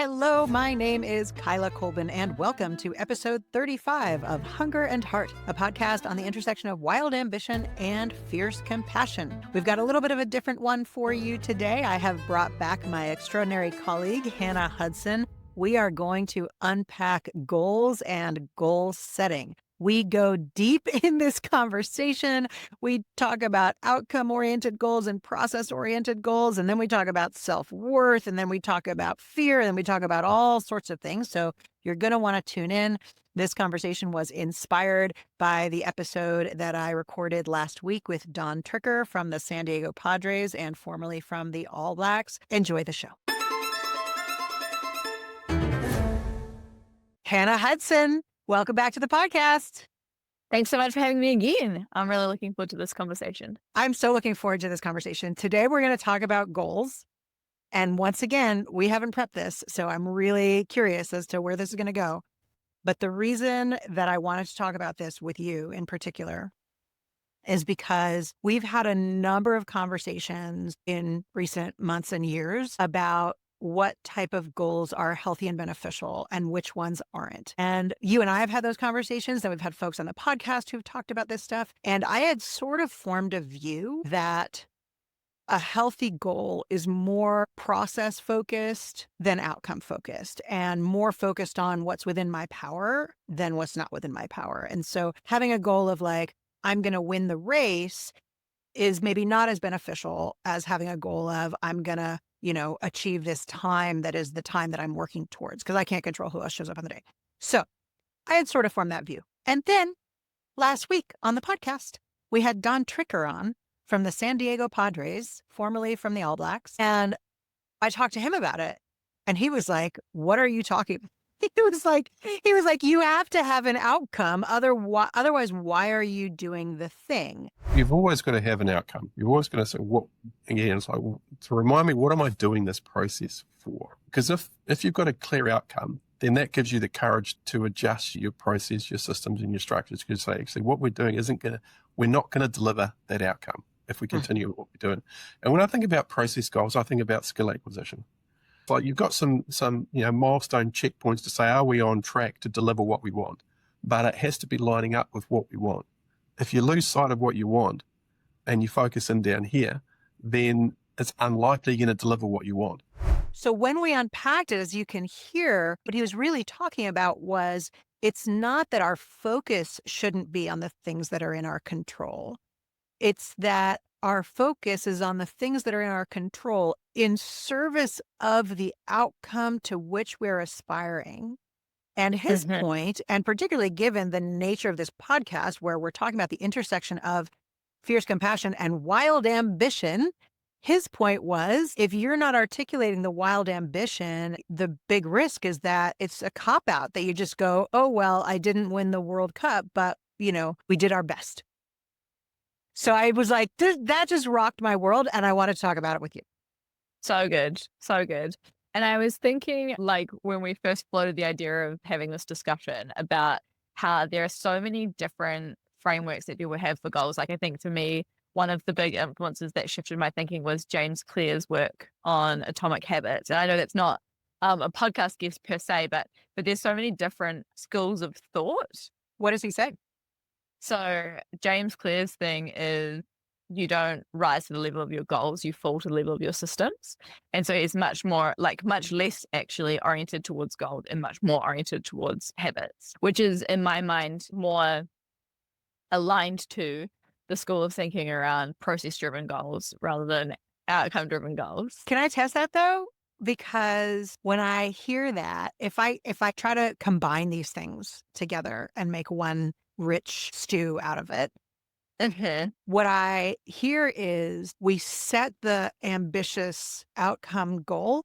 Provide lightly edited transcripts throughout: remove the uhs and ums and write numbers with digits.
Hello, my name is Kaila Colbin, and welcome to episode 35 of Hunger and Heart, a podcast on the intersection of wild ambition and fierce compassion. We've got a little bit of a different one for you today. I have brought back my extraordinary colleague, Hannah Hudson. We are going to unpack goals and goal setting. We go deep in this conversation. We talk about outcome-oriented goals and process-oriented goals, and then we talk about self-worth, and then we talk about fear, and then we talk about all sorts of things. So you're going to want to tune in. This conversation was inspired by the episode that I recorded last week with Don Tricker from the San Diego Padres and formerly from the All Blacks. Enjoy the show. Hannah Hudson, welcome back to the podcast. Thanks so much for having me again. I'm really looking forward to this conversation. I'm so looking forward to this conversation. Today, we're going to talk about goals. And once again, we haven't prepped this, so I'm really curious as to where this is going to go. But the reason that I wanted to talk about this with you in particular is because we've had a number of conversations in recent months and years about what type of goals are healthy and beneficial and which ones aren't. And you and I have had those conversations, and we've had folks on the podcast who've talked about this stuff. And I had sort of formed a view that a healthy goal is more process focused than outcome focused, and more focused on what's within my power than what's not within my power. And so having a goal of like, I'm going to win the race is maybe not as beneficial as having a goal of I'm going to achieve this time that is the time that I'm working towards, because I can't control who else shows up on the day. So I had sort of formed that view. And then last week on the podcast, we had Don Tricker on from the San Diego Padres, formerly from the All Blacks. And I talked to him about it. And he was like, what are you talking about? He was like, you have to have an outcome. Otherwise, why are you doing the thing? You've always got to have an outcome. You've always got to say, what, again, it's like, to remind me, what am I doing this process for? Because if you've got a clear outcome, then that gives you the courage to adjust your process, your systems, and your structures. You can say, actually, what we're doing we're not going to deliver that outcome if we continue with what we're doing. And when I think about process goals, I think about skill acquisition. Like you've got some milestone checkpoints to say, are we on track to deliver what we want? But it has to be lining up with what we want. If you lose sight of what you want and you focus in down here, then it's unlikely you're going to deliver what you want. So when we unpacked it, as you can hear, what he was really talking about was it's not that our focus shouldn't be on the things that are in our control. It's that our focus is on the things that are in our control in service of the outcome to which we're aspiring. And his point, and particularly given the nature of this podcast, where we're talking about the intersection of fierce compassion and wild ambition, his point was, if you're not articulating the wild ambition, the big risk is that it's a cop-out, that you just go, oh, well, I didn't win the World Cup, but, we did our best. So I was like, that just rocked my world, and I want to talk about it with you. So good. So good. And I was thinking, like, when we first floated the idea of having this discussion about how there are so many different frameworks that people have for goals. Like, I think to me, one of the big influences that shifted my thinking was James Clear's work on atomic habits. And I know that's not a podcast guest per se, but there's so many different schools of thought. What does he say? So James Clear's thing is you don't rise to the level of your goals, you fall to the level of your systems. And so it's much less actually oriented towards goals and much more oriented towards habits, which is in my mind more aligned to the school of thinking around process-driven goals rather than outcome-driven goals. Can I test that though? Because when I hear that, if I try to combine these things together and make one rich stew out of it, what I hear is we set the ambitious outcome goal,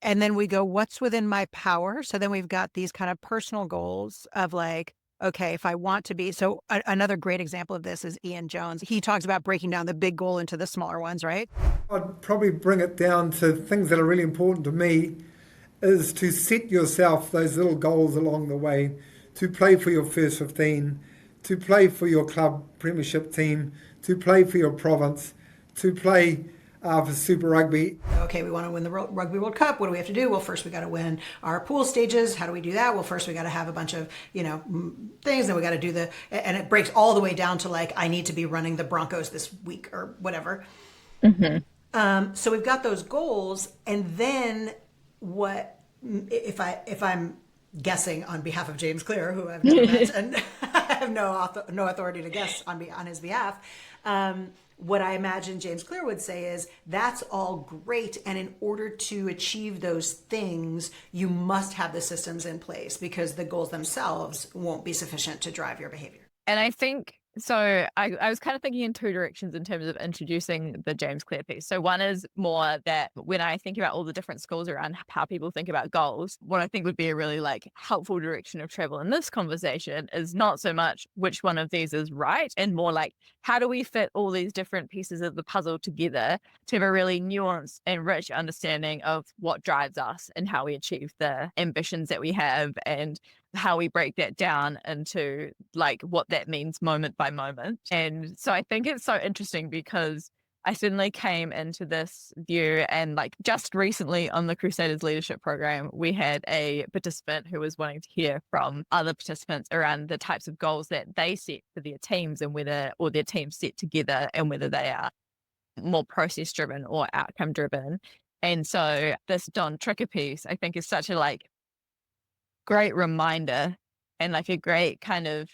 and then we go, what's within my power? So then we've got these kind of personal goals of like, okay, if I want to be, so another great example of this is Ian Jones. He talks about breaking down the big goal into the smaller ones, right? I'd probably bring it down to things that are really important to me is to set yourself those little goals along the way, to play for your first 15, to play for your club premiership team, to play for your province, to play for Super Rugby. Okay, we want to win the Rugby World Cup. What do we have to do? Well, first we got to win our pool stages. How do we do that? Well, first we got to have a bunch of, things. Then we got to do and it breaks all the way down to like, I need to be running the Broncos this week or whatever. So we've got those goals. And then what, if I'm guessing on behalf of James Clear, who I've never met, and I have no authority to guess on his behalf, what I imagine James Clear would say is that's all great. And in order to achieve those things, you must have the systems in place because the goals themselves won't be sufficient to drive your behavior. And I think, so I was kind of thinking in two directions in terms of introducing the James Clear piece. So one is more that when I think about all the different schools around how people think about goals, what I think would be a really like helpful direction of travel in this conversation is not so much which one of these is right, and more like how do we fit all these different pieces of the puzzle together to have a really nuanced and rich understanding of what drives us and how we achieve the ambitions that we have, and how we break that down into like what that means moment by moment. And so I think it's so interesting because I suddenly came into this view, and like just recently on the Crusaders Leadership Programme, we had a participant who was wanting to hear from other participants around the types of goals that they set for their teams and or their teams set together, and whether they are more process driven or outcome driven. And so this Don Tricker piece, I think, is such a like great reminder and like a great kind of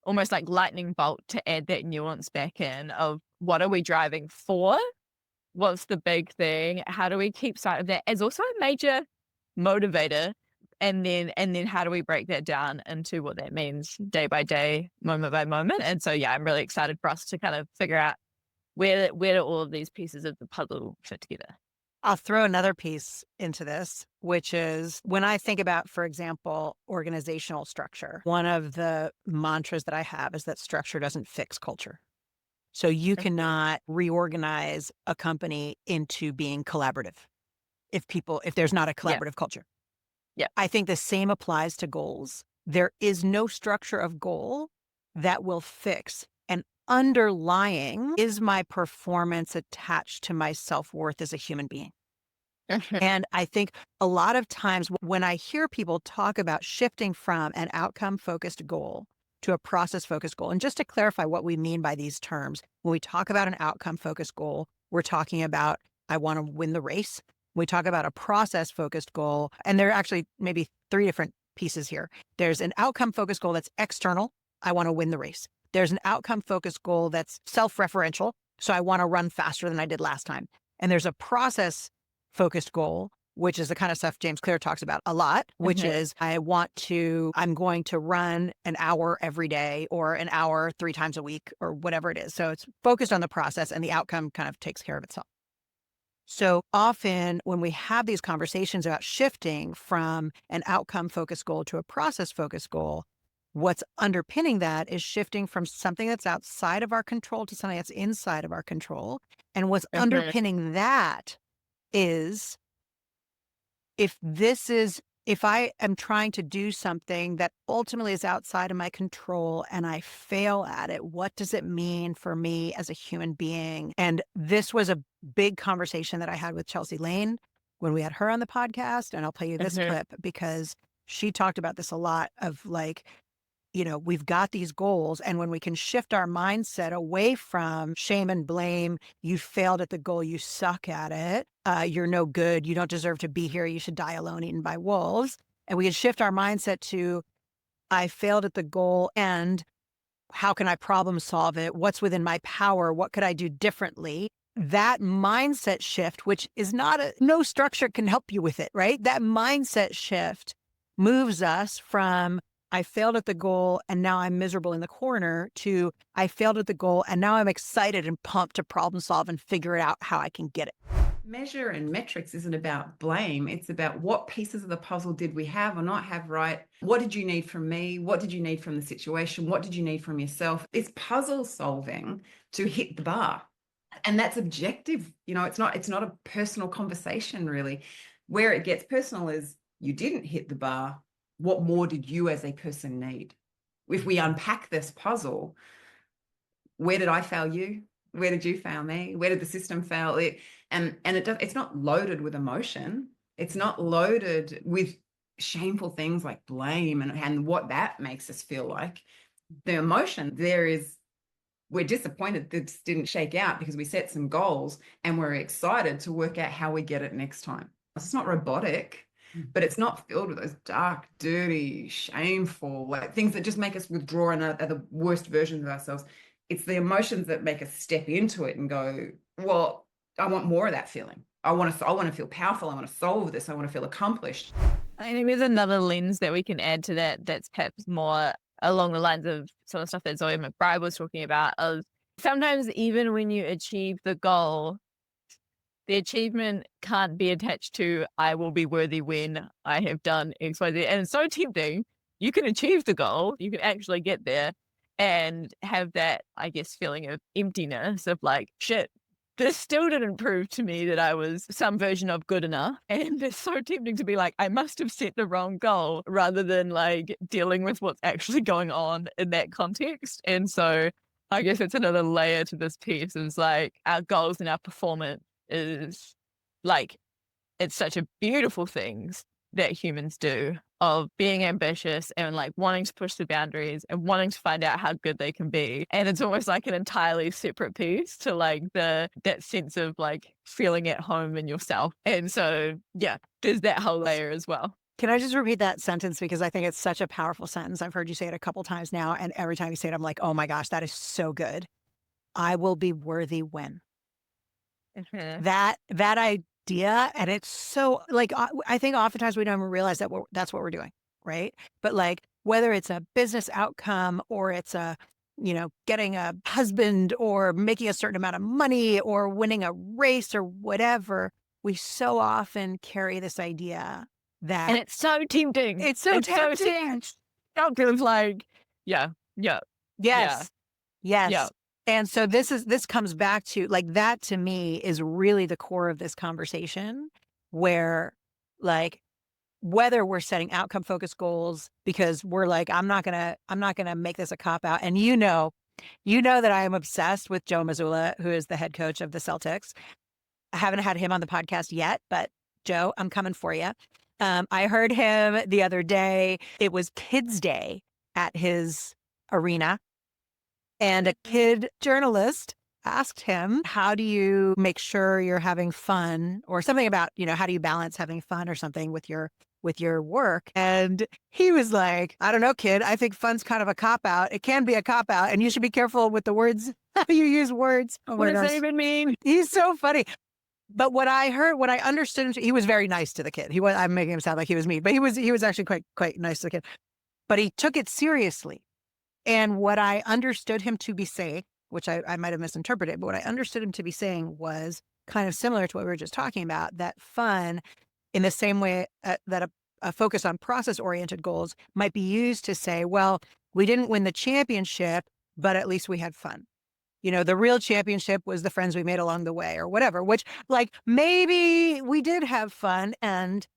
almost like lightning bolt to add that nuance back in of what are we driving for? What's the big thing? How do we keep sight of that as also a major motivator? And then how do we break that down into what that means day by day, moment by moment? And so, yeah, I'm really excited for us to kind of figure out where do all of these pieces of the puzzle fit together. I'll throw another piece into this, which is when I think about, for example, organizational structure, one of the mantras that I have is that structure doesn't fix culture. So you cannot reorganize a company into being collaborative if there's not a collaborative culture. Yeah. I think the same applies to goals. There is no structure of goal that will fix. And underlying is my performance attached to my self-worth as a human being. And I think a lot of times when I hear people talk about shifting from an outcome-focused goal to a process-focused goal, and just to clarify what we mean by these terms, when we talk about an outcome-focused goal, we're talking about, I want to win the race. We talk about a process-focused goal, and there are actually maybe three different pieces here. There's an outcome-focused goal that's external. I want to win the race. There's an outcome-focused goal that's self-referential. So I want to run faster than I did last time. And there's a process-focused goal, which is the kind of stuff James Clear talks about a lot, which is I'm going to run an hour every day or an hour 3 times a week or whatever it is. So it's focused on the process and the outcome kind of takes care of itself. So often when we have these conversations about shifting from an outcome-focused goal to a process-focused goal, what's underpinning that is shifting from something that's outside of our control to something that's inside of our control. And what's underpinning that is if I am trying to do something that ultimately is outside of my control and I fail at it, what does it mean for me as a human being? And this was a big conversation that I had with Chelsea Lane when we had her on the podcast. And I'll play you this clip because she talked about this a lot of like, we've got these goals, and when we can shift our mindset away from shame and blame, you failed at the goal, you suck at it, you're no good, you don't deserve to be here, you should die alone eaten by wolves. And we can shift our mindset to, I failed at the goal, and how can I problem solve it? What's within my power? What could I do differently? That mindset shift, which is no structure can help you with it, right? That mindset shift moves us from I failed at the goal and now I'm miserable in the corner to I failed at the goal and now I'm excited and pumped to problem solve and figure out how I can get it. Measure and metrics isn't about blame. It's about what pieces of the puzzle did we have or not have right? What did you need from me? What did you need from the situation? What did you need from yourself? It's puzzle solving to hit the bar. And that's objective. It's not a personal conversation really. Where it gets personal is you didn't hit the bar. What more did you as a person need? If we unpack this puzzle, where did I fail you? Where did you fail me? Where did the system fail? It's not loaded with emotion. It's not loaded with shameful things like blame and what that makes us feel like. The emotion there is, we're disappointed this didn't shake out because we set some goals and we're excited to work out how we get it next time. It's not robotic, but it's not filled with those dark, dirty, shameful, like things that just make us withdraw and are the worst versions of ourselves. It's the emotions that make us step into it and go, well, I want more of that feeling. I want to feel powerful. I want to solve this. I want to feel accomplished. I think there's another lens that we can add to that that's perhaps more along the lines of some of the stuff that Zoe McBride was talking about. Of sometimes even when you achieve the goal, the achievement can't be attached to, I will be worthy when I have done X, Y, Z. And it's so tempting. You can achieve the goal. You can actually get there and have that, I guess, feeling of emptiness of like, shit, this still didn't prove to me that I was some version of good enough. And it's so tempting to be like, I must have set the wrong goal rather than like dealing with what's actually going on in that context. And so I guess it's another layer to this piece is like our goals and our performance is like, it's such a beautiful things that humans do of being ambitious and like wanting to push the boundaries and wanting to find out how good they can be. And it's almost like an entirely separate piece to like that sense of like feeling at home in yourself. And so, yeah, there's that whole layer as well. Can I just repeat that sentence? Because I think it's such a powerful sentence. I've heard you say it a couple times now. And every time you say it, I'm like, oh my gosh, that is so good. I will be worthy when. That idea, and it's so like I think oftentimes we don't even realize that that's what we're doing, right? But like whether it's a business outcome or it's a getting a husband or making a certain amount of money or winning a race or whatever, we so often carry this idea that, and it's so tempting. It's so tempting. It's like yes. Yeah. And so this comes back to like that to me is really the core of this conversation where like whether we're setting outcome focused goals because we're like, I'm not going to make this a cop out. And you know that I am obsessed with Joe Mazzulla, who is the head coach of the Celtics. I haven't had him on the podcast yet, but Joe, I'm coming for you. I heard him the other day. It was Kids Day at his arena. And a kid journalist asked him, how do you make sure you're having fun or something about, how do you balance having fun or something with your work? And he was like, I don't know, kid. I think fun's kind of a cop out. It can be a cop out and you should be careful with the words, how you use words. Oh, what does that even mean? He's so funny. But what I understood, he was very nice to the kid. I'm making him sound like he was mean, but he was actually quite nice to the kid. But he took it seriously. And what I understood him to be saying, which I might have misinterpreted, but what I understood him to be saying was kind of similar to what we were just talking about, that fun in the same way that a focus on process-oriented goals might be used to say, well, we didn't win the championship, but at least we had fun. The real championship was the friends we made along the way or whatever, which like maybe we did have fun and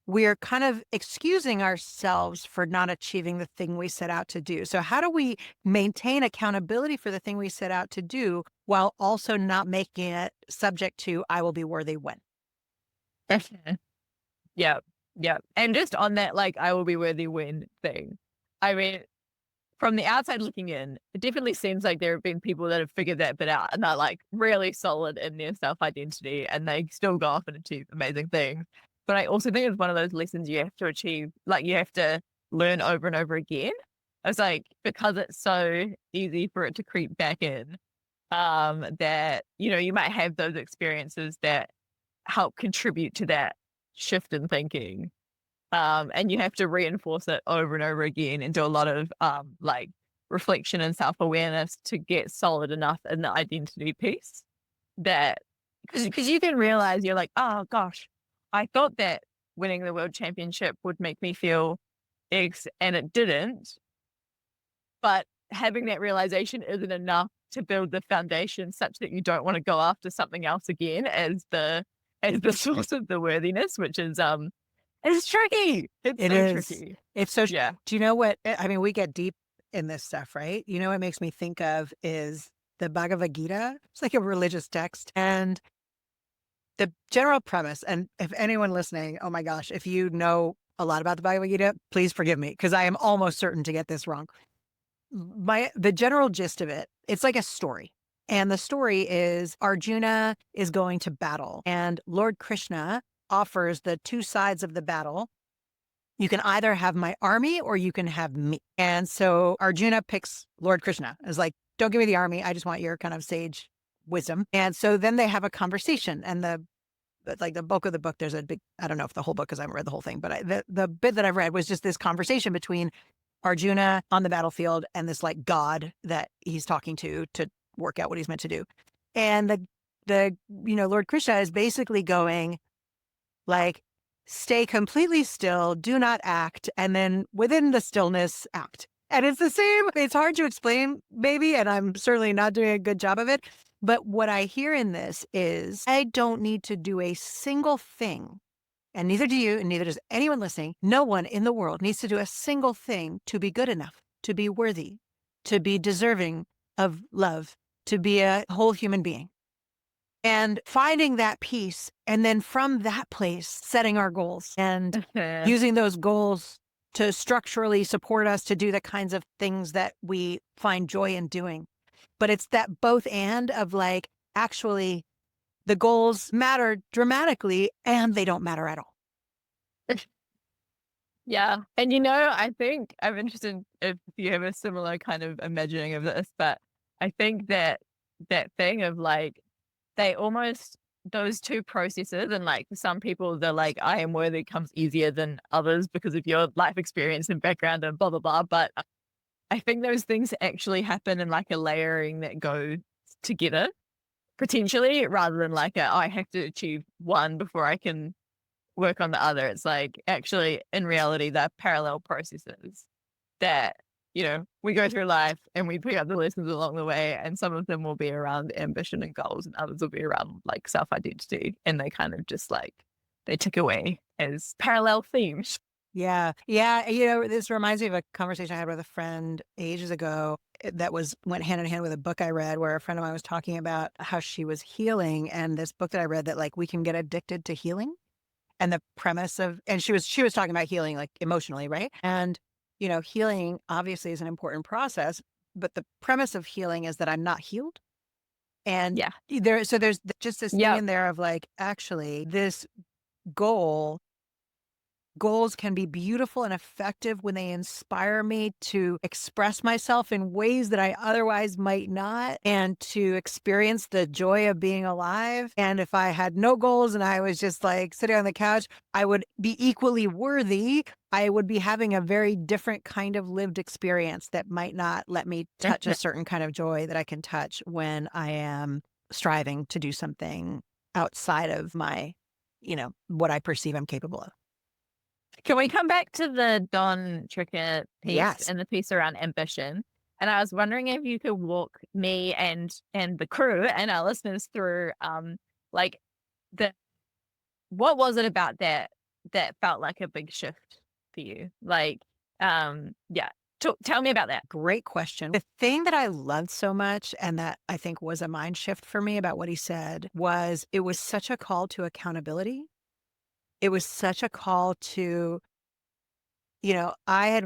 we're kind of excusing ourselves for not achieving the thing we set out to do. So how do we maintain accountability for the thing we set out to do while also not making it subject to, I will be worthy when? Yeah. And just on that, like, I will be worthy when thing. I mean, from the outside looking in, it definitely seems like there have been people that have figured that bit out and they're like really solid in their self-identity and they still go off and achieve amazing things. But I also think it's one of those lessons you have to achieve, like you have to learn over and over again. It's like, because it's so easy for it to creep back in, that, you might have those experiences that help contribute to that shift in thinking. And you have to reinforce it over and over again and do a lot of like reflection and self-awareness to get solid enough in the identity piece that, because you can realize you're like, oh gosh, I thought that winning the world championship would make me feel X and it didn't. But having that realization isn't enough to build the foundation such that you don't want to go after something else again as the source of the worthiness, which is it's tricky. Tricky. It's so yeah. Do you know what I mean? We get deep in this stuff, right? What it makes me think of is the Bhagavad Gita. It's like a religious text. And the general premise, and if anyone listening, oh my gosh, if you know a lot about the Bhagavad Gita, please forgive me because I am almost certain to get this wrong. The general gist of it, it's like a story. And the story is Arjuna is going to battle, and Lord Krishna offers the two sides of the battle. You can either have my army or you can have me. And so Arjuna picks Lord Krishna. It's like, don't give me the army. I just want your kind of sage wisdom. And so then they have a conversation, and the bulk of the book, there's a big, I don't know if the whole book, because I haven't read the whole thing, but the bit that I've read was just this conversation between Arjuna on the battlefield and this like God that he's talking to work out what he's meant to do. And the Lord Krishna is basically going like, stay completely still, do not act, and then within the stillness, act. And it's the same. It's hard to explain, maybe, and I'm certainly not doing a good job of it. But what I hear in this is I don't need to do a single thing, and neither do you, and neither does anyone listening. No one in the world needs to do a single thing to be good enough, to be worthy, to be deserving of love, to be a whole human being. And finding that peace, and then from that place, setting our goals and using those goals to structurally support us to do the kinds of things that we find joy in doing. But it's that both and of like, actually, the goals matter dramatically and they don't matter at all. Yeah. And I think I'm interested if you have a similar kind of imagining of this, but I think that thing of like, they almost, those two processes, and like for some people, they're like, I am worthy comes easier than others because of your life experience and background and blah, blah, blah. But I think those things actually happen in like a layering that go together potentially, rather than like I have to achieve one before I can work on the other. It's like actually in reality, they're parallel processes that, we go through life and we pick up the lessons along the way, and some of them will be around ambition and goals and others will be around like self-identity, and they kind of just like, they tick away as parallel themes. Yeah. Yeah. This reminds me of a conversation I had with a friend ages ago that went hand in hand with a book I read where a friend of mine was talking about how she was healing, and this book that I read that like we can get addicted to healing, and the premise of, and she was talking about healing like emotionally, right? And healing obviously is an important process, but the premise of healing is that I'm not healed. And yeah, there's just this thing in there of like, actually, this goals can be beautiful and effective when they inspire me to express myself in ways that I otherwise might not, and to experience the joy of being alive. And if I had no goals and I was just like sitting on the couch, I would be equally worthy. I would be having a very different kind of lived experience that might not let me touch a certain kind of joy that I can touch when I am striving to do something outside of my, what I perceive I'm capable of. Can we come back to the Don Tricker piece? Yes. And the piece around ambition? And I was wondering if you could walk me and the crew and our listeners through like what was it about that felt like a big shift for you? Like tell me about that. Great question. The thing that I loved so much, and that I think was a mind shift for me about what he said, was it was such a call to accountability. It was such a call to, I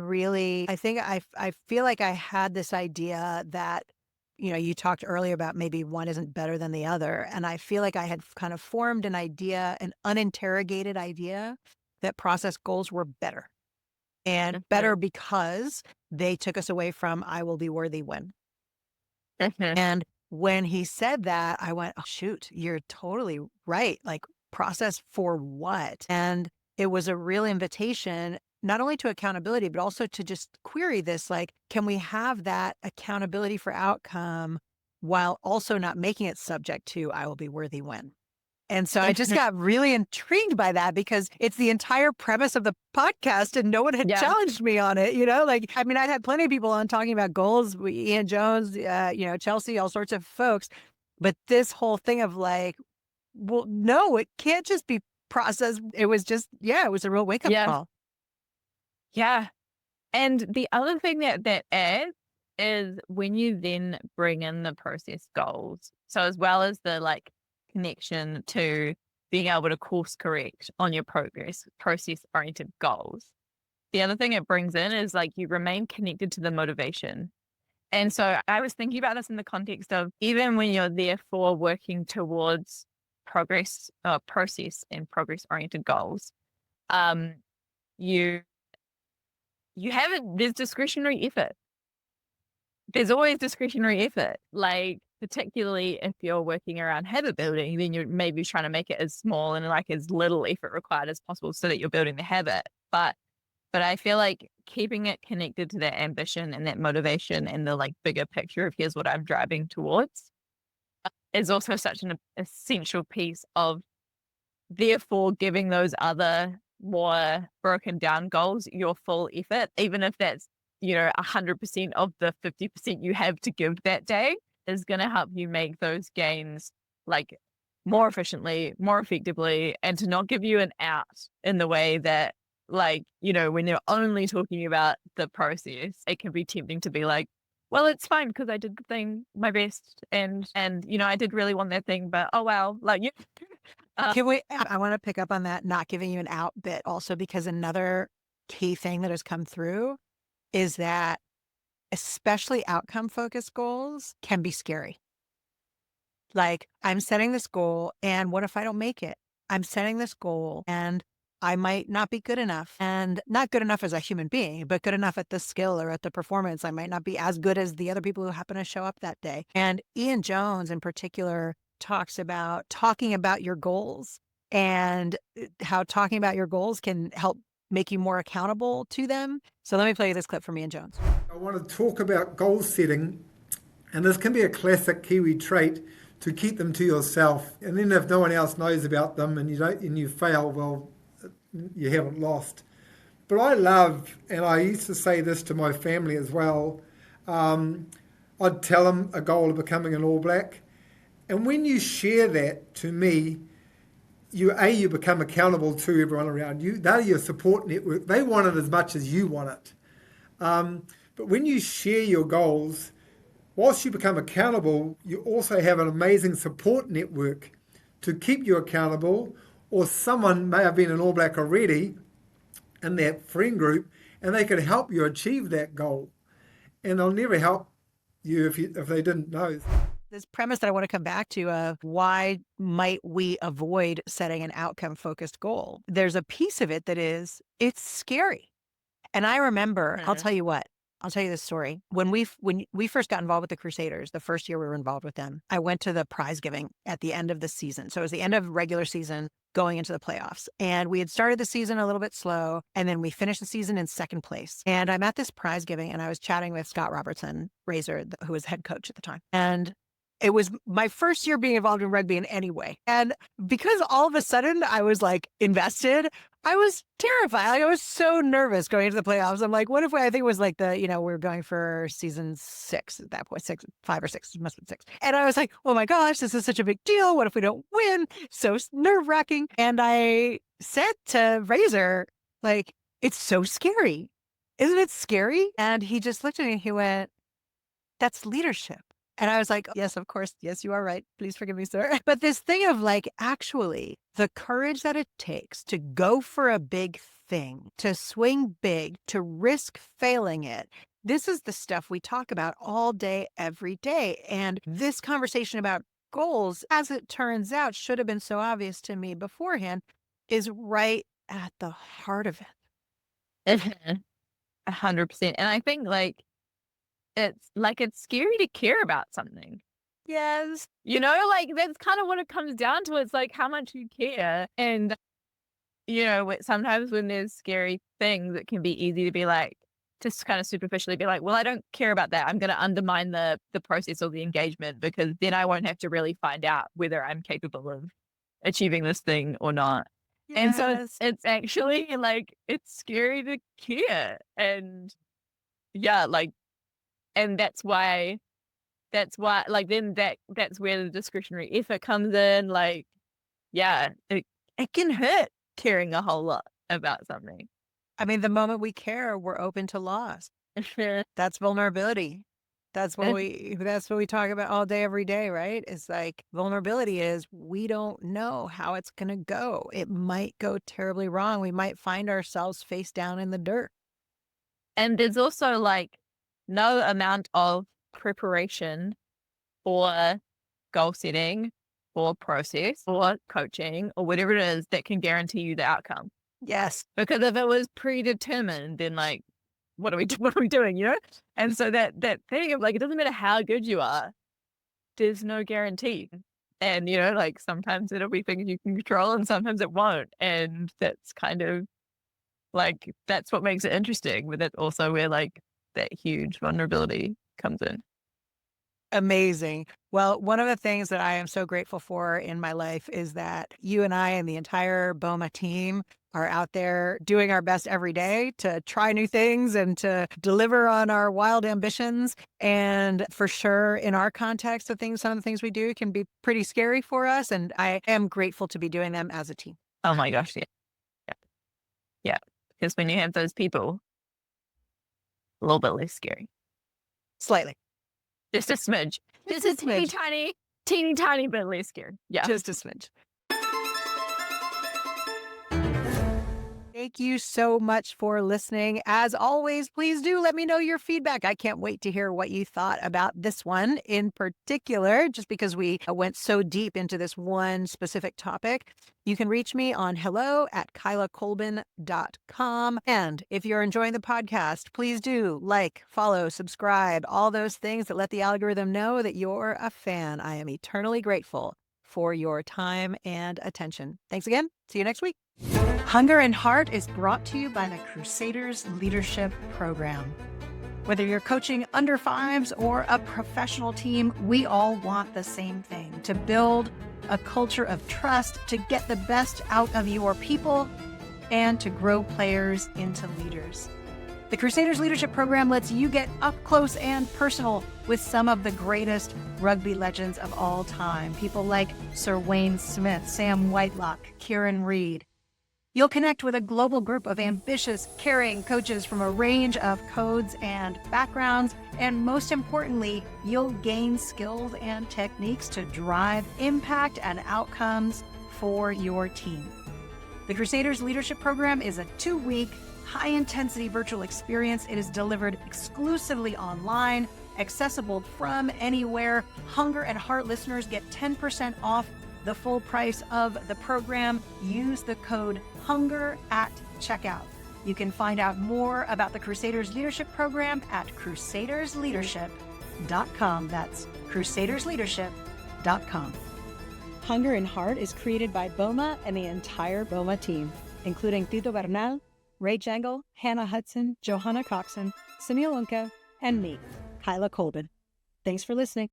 feel like I had this idea that, you talked earlier about maybe one isn't better than the other. And I feel like I had kind of formed an idea, an uninterrogated idea, that process goals were better. And better because they took us away from I will be worthy when. And when he said that, I went, oh, shoot, you're totally right. Like, process for what? And it was a real invitation, not only to accountability, but also to just query this, like, can we have that accountability for outcome while also not making it subject to I will be worthy when? And so I just got really intrigued by that, because it's the entire premise of the podcast and no one had challenged me on it. I'd had plenty of people on talking about goals, Ian Jones, Chelsea, all sorts of folks. But this whole thing of like, well, no, it can't just be process. It was just, it was a real wake up call. Yeah. And the other thing that adds is when you then bring in the process goals. So as well as the like connection to being able to course correct on your process oriented goals. The other thing it brings in is like you remain connected to the motivation. And so I was thinking about this in the context of even when you're therefore working towards process and progress oriented goals, you there's discretionary effort. There's always discretionary effort. Like particularly if you're working around habit building, then you're maybe trying to make it as small and like as little effort required as possible so that you're building the habit. But I feel like keeping it connected to that ambition and that motivation and the like bigger picture of here's what I'm driving towards is also such an essential piece of therefore giving those other more broken down goals your full effort, even if that's, 100% of the 50% you have to give that day is going to help you make those gains like more efficiently, more effectively, and to not give you an out in the way that like, when you're only talking about the process, it can be tempting to be like, well, it's fine because I did the thing my best and I did really want that thing, but oh well, like I want to pick up on that not giving you an out bit also, because another key thing that has come through is that especially outcome focused goals can be scary. Like, I'm setting this goal and what if I don't make it? I'm setting this goal and I might not be good enough, and not good enough as a human being, but good enough at the skill or at the performance. I might not be as good as the other people who happen to show up that day. And Ian Jones in particular talks about talking about your goals and how talking about your goals can help make you more accountable to them. So let me play you this clip from Ian Jones. I want to talk about goal setting, and this can be a classic Kiwi trait to keep them to yourself. And then if no one else knows about them and you fail, well, you haven't lost. But I love, and I used to say this to my family as well, I'd tell them a goal of becoming an All Black. And when you share that to me, you become accountable to everyone around you. They're your support network. They want it as much as you want it. But when you share your goals, whilst you become accountable, you also have an amazing support network to keep you accountable, or someone may have been an All Black already in that friend group, and they can help you achieve that goal. And they'll never help you if they didn't know. This premise that I want to come back to of why might we avoid setting an outcome-focused goal? There's a piece of it that is, it's scary. And I remember, I'll tell you this story. When we first got involved with the Crusaders, the first year we were involved with them, I went to the prize giving at the end of the season. So it was the end of regular season going into the playoffs. And we had started the season a little bit slow, and then we finished the season in second place. And I'm at this prize giving, and I was chatting with Scott Robertson, Razor, who was head coach at the time. And it was my first year being involved in rugby in any way. And because all of a sudden I was like invested, I was terrified. Like, I was so nervous going into the playoffs. I'm like, what if I think it was like we were going for season 6 at that point, 5 or 6, it must have been 6. And I was like, oh my gosh, this is such a big deal. What if we don't win? So nerve wracking. And I said to Razor, like, it's so scary. Isn't it scary? And he just looked at me and he went, that's leadership. And I was like, yes, of course. Yes, you are right. Please forgive me, sir. But this thing of like, actually, the courage that it takes to go for a big thing, to swing big, to risk failing it. This is the stuff we talk about all day, every day. And this conversation about goals, as it turns out, should have been so obvious to me beforehand, is right at the heart of it. 100%. And I think it's scary to care about something. Yes. That's kind of what it comes down to. It's like how much you care. And, sometimes when there's scary things, it can be easy to be like, just kind of superficially be like, well, I don't care about that. I'm going to undermine the process or the engagement because then I won't have to really find out whether I'm capable of achieving this thing or not. Yes. And so it's actually like, it's scary to care. And yeah, and that's why that's where the discretionary effort comes in. Like, yeah, it can hurt caring a whole lot about something. I mean, the moment we care, we're open to loss. That's vulnerability. That's what we talk about all day, every day, right? It's like vulnerability is we don't know how it's going to go. It might go terribly wrong. We might find ourselves face down in the dirt. And there's also like no amount of preparation for goal setting or process or coaching or whatever it is that can guarantee you the outcome. Yes. Because if it was predetermined, then like, what are we doing, you know? And so that thing of like, it doesn't matter how good you are, there's no guarantee. And, you know, like sometimes it'll be things you can control and sometimes it won't. And that's kind of like, that's what makes it interesting. But that's also where like that huge vulnerability comes in. Amazing. Well, one of the things that I am so grateful for in my life is that you and I and the entire Boma team are out there doing our best every day to try new things and to deliver on our wild ambitions. And for sure, in our context of things, some of the things we do can be pretty scary for us. And I am grateful to be doing them as a team. Oh my gosh. Yeah. Yeah. Yeah. Because when you have those people, a little bit less scary. Slightly. Just a smidge. Just a teeny tiny bit less scary. Yeah. Just a smidge. Thank you so much for listening. As always, please do let me know your feedback. I can't wait to hear what you thought about this one in particular, just because we went so deep into this one specific topic. You can reach me on hello@KailaColbin.com. And if you're enjoying the podcast, please do like, follow, subscribe, all those things that let the algorithm know that you're a fan. I am eternally grateful for your time and attention. Thanks again. See you next week. Hunger and Heart is brought to you by the Crusaders Leadership Programme. Whether you're coaching under fives or a professional team, we all want the same thing: to build a culture of trust, to get the best out of your people, and to grow players into leaders. The Crusaders Leadership Program lets you get up close and personal with some of the greatest rugby legends of all time. People like Sir Wayne Smith, Sam Whitelock, Kieran Reid. You'll connect with a global group of ambitious, caring coaches from a range of codes and backgrounds. And most importantly, you'll gain skills and techniques to drive impact and outcomes for your team. The Crusaders Leadership Program is a 2-week, high-intensity virtual experience. It is delivered exclusively online, accessible from anywhere. Hunger and Heart listeners get 10% off the full price of the program. Use the code HUNGER at checkout. You can find out more about the Crusaders Leadership Program at crusadersleadership.com. That's crusadersleadership.com. Hunger and Heart is created by Boma and the entire Boma team, including Tito Bernal, Ray Jangle, Hannah Hudson, Johanna Coxon, Samuel Unka, and me, Kaila Colbin. Thanks for listening.